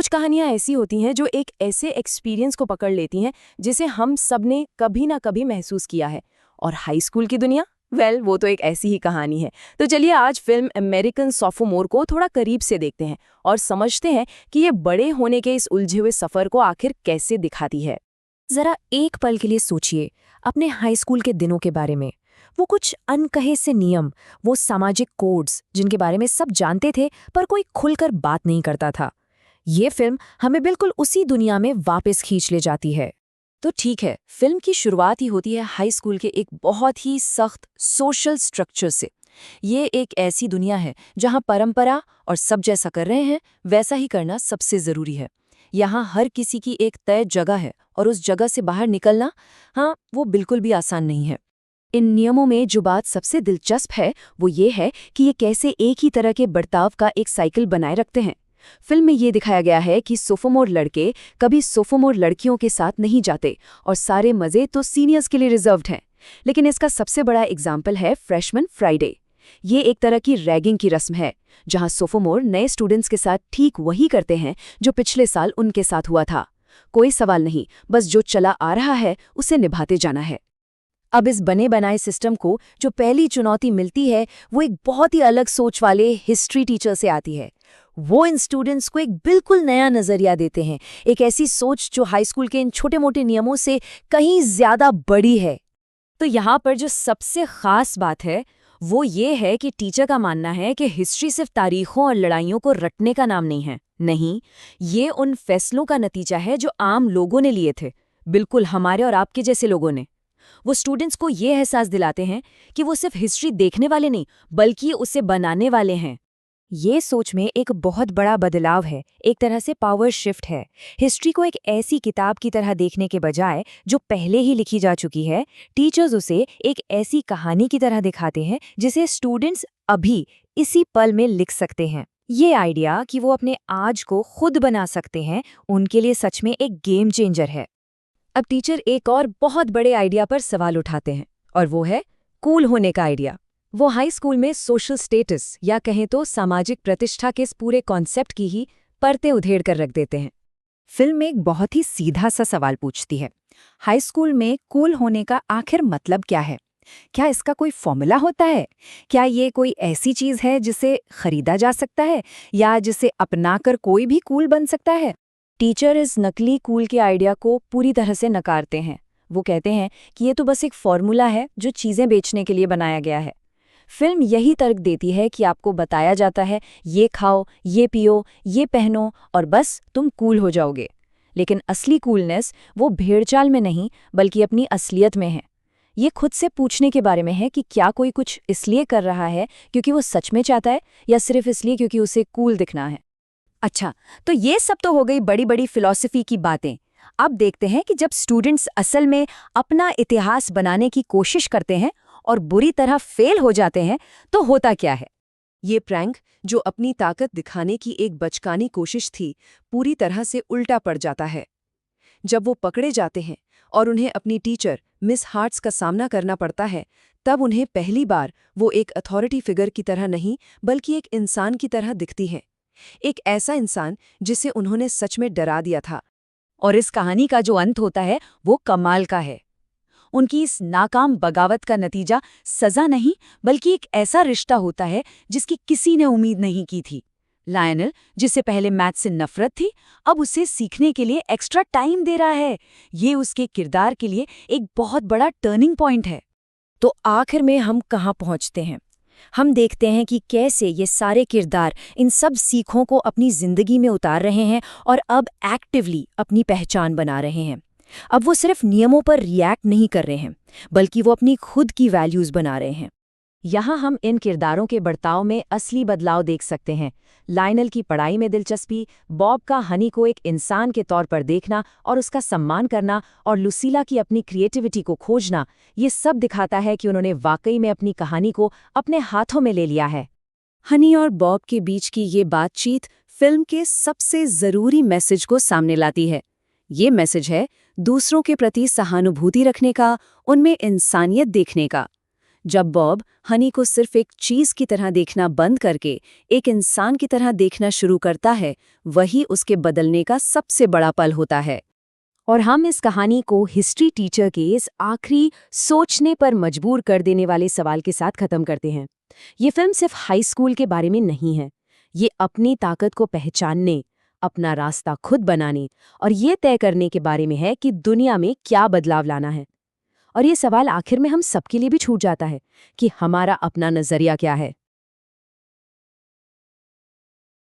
कुछ कहानियां ऐसी होती हैं जो एक ऐसे एक्सपीरियंस को पकड़ लेती हैं जिसे हम सब ने कभी ना कभी महसूस किया है। और हाई स्कूल की दुनिया, वो तो एक ऐसी ही कहानी है। तो चलिए आज फिल्म अमेरिकन सोफोमोर को थोड़ा करीब से देखते हैं और समझते हैं कि ये बड़े होने के इस उलझे हुए सफर को आखिर कैसे दिखाती है। जरा एक पल के लिए सोचिए अपने हाई स्कूल के दिनों के बारे में। वो कुछ अनकहे से नियम, वो सामाजिक कोड्स जिनके बारे में सब जानते थे पर कोई खुलकर बात नहीं करता था। ये फिल्म हमें बिल्कुल उसी दुनिया में वापस खींच ले जाती है। तो ठीक है, फिल्म की शुरुआत ही होती है हाई स्कूल के एक बहुत ही सख्त सोशल स्ट्रक्चर से। ये एक ऐसी दुनिया है जहां परंपरा और सब जैसा कर रहे हैं वैसा ही करना सबसे जरूरी है। यहाँ हर किसी की एक तय जगह है और उस जगह से बाहर निकलना, हाँ, वो बिल्कुल भी आसान नहीं है। इन नियमों में जो बात सबसे दिलचस्प है वो ये है कि ये कैसे एक ही तरह के बर्ताव का एक साइकिल बनाए रखते हैं। फिल्म में ये दिखाया गया है कि सोफोमोर लड़के कभी सोफोमोर लड़कियों के साथ नहीं जाते और सारे मजे तो सीनियर्स के लिए रिजर्व्ड हैं। लेकिन इसका सबसे बड़ा एग्जाम्पल है फ्रेशमैन फ्राइडे। ये एक तरह की रैगिंग की रस्म है जहां सोफोमोर नए स्टूडेंट्स के साथ ठीक वही करते हैं जो पिछले साल उनके साथ हुआ था। कोई सवाल नहीं, बस जो चला आ रहा है उसे निभाते जाना है। अब इस बने बनाए सिस्टम को जो पहली चुनौती मिलती है वो एक बहुत ही अलग सोच वाले हिस्ट्री टीचर से आती है। वो इन स्टूडेंट्स को एक बिल्कुल नया नजरिया देते हैं, एक ऐसी सोच जो हाई स्कूल के इन छोटे मोटे नियमों से कहीं ज्यादा बड़ी है। तो यहाँ पर जो सबसे खास बात है वो ये है कि टीचर का मानना है कि हिस्ट्री सिर्फ तारीखों और लड़ाइयों को रटने का नाम नहीं है। नहीं, ये उन फैसलों का नतीजा है जो आम लोगों ने लिए थे, बिल्कुल हमारे और आपके जैसे लोगों ने। वो स्टूडेंट्स को ये एहसास दिलाते हैं कि वो सिर्फ हिस्ट्री देखने वाले नहीं बल्कि उसे बनाने वाले हैं। ये सोच में एक बहुत बड़ा बदलाव है, एक तरह से पावर शिफ्ट है। हिस्ट्री को एक ऐसी किताब की तरह देखने के बजाय जो पहले ही लिखी जा चुकी है, टीचर्स उसे एक ऐसी कहानी की तरह दिखाते हैं जिसे स्टूडेंट्स अभी इसी पल में लिख सकते हैं। ये आइडिया कि वो अपने आज को खुद बना सकते हैं, उनके लिए सच में एक गेम चेंजर है। अब टीचर एक और बहुत बड़े आइडिया पर सवाल उठाते हैं और वो है कूल होने का आइडिया। वो हाई स्कूल में सोशल स्टेटस या कहें तो सामाजिक प्रतिष्ठा के इस पूरे कॉन्सेप्ट की ही परतें उधेड़ कर रख देते हैं। फिल्म एक बहुत ही सीधा सा सवाल पूछती है, हाई स्कूल में कूल होने का आखिर मतलब क्या है? क्या इसका कोई फॉर्मूला होता है? क्या ये कोई ऐसी चीज है जिसे खरीदा जा सकता है या जिसे अपनाकर कोई भी कूल बन सकता है? टीचर इस नकली कूल के आइडिया को पूरी तरह से नकारते हैं। वो कहते हैं कि ये तो बस एक फॉर्मूला है जो चीजें बेचने के लिए बनाया गया है। फिल्म यही तर्क देती है कि आपको बताया जाता है ये खाओ, ये पियो, ये पहनो और बस तुम कूल हो जाओगे। लेकिन असली कूलनेस वो भेड़चाल में नहीं बल्कि अपनी असलियत में है। ये खुद से पूछने के बारे में है कि क्या कोई कुछ इसलिए कर रहा है क्योंकि वो सच में चाहता है या सिर्फ इसलिए क्योंकि उसे कूल दिखना है। अच्छा, तो ये सब तो हो गई बड़ी बड़ी फिलॉसफी की बातें। अब देखते हैं कि जब स्टूडेंट्स असल में अपना इतिहास बनाने की कोशिश करते हैं और बुरी तरह फेल हो जाते हैं तो होता क्या है। ये प्रैंक जो अपनी ताकत दिखाने की एक बचकानी कोशिश थी पूरी तरह से उल्टा पड़ जाता है। जब वो पकड़े जाते हैं और उन्हें अपनी टीचर मिस हार्ट्स का सामना करना पड़ता है तब उन्हें पहली बार वो एक अथॉरिटी फिगर की तरह नहीं बल्कि एक इंसान की तरह दिखती है। एक ऐसा इंसान जिसे उन्होंने सच में डरा दिया था। और इस कहानी का जो अंत होता है वो कमाल का है। उनकी इस नाकाम बगावत का नतीजा सजा नहीं बल्कि एक ऐसा रिश्ता होता है जिसकी किसी ने उम्मीद नहीं की थी। लायनल, जिसे पहले मैथ से नफरत थी, अब उसे सीखने के लिए एक्स्ट्रा टाइम दे रहा है। ये उसके किरदार के लिए एक बहुत बड़ा टर्निंग पॉइंट है। तो आखिर में हम कहाँ पहुँचते हैं? हम देखते हैं कि कैसे ये सारे किरदार इन सब सीखों को अपनी जिंदगी में उतार रहे हैं और अब एक्टिवली अपनी पहचान बना रहे हैं। अब वो सिर्फ नियमों पर रिएक्ट नहीं कर रहे हैं बल्कि वो अपनी खुद की वैल्यूज बना रहे हैं। यहाँ हम इन किरदारों के बर्ताव में असली बदलाव देख सकते हैं। लायनल की पढ़ाई में दिलचस्पी, बॉब का हनी को एक इंसान के तौर पर देखना और उसका सम्मान करना, और लुसीला की अपनी क्रिएटिविटी को खोजना, ये सब दिखाता है कि उन्होंने वाकई में अपनी कहानी को अपने हाथों में ले लिया है। हनी और बॉब के बीच की ये बातचीत फिल्म के सबसे ज़रूरी मैसेज को सामने लाती है। ये मैसेज है दूसरों के प्रति सहानुभूति रखने का, उनमें इंसानियत देखने का। जब बॉब हनी को सिर्फ एक चीज की तरह देखना बंद करके एक इंसान की तरह देखना शुरू करता है, वही उसके बदलने का सबसे बड़ा पल होता है। और हम इस कहानी को हिस्ट्री टीचर के इस आखिरी सोचने पर मजबूर कर देने वाले सवाल के साथ खत्म करते हैं। ये फिल्म सिर्फ हाई स्कूल के बारे में नहीं है। ये अपनी ताकत को पहचानने, अपना रास्ता खुद बनाने और ये तय करने के बारे में है कि दुनिया में क्या बदलाव लाना है। और ये सवाल आखिर में हम सबके लिए भी छूट जाता है कि हमारा अपना नजरिया क्या है।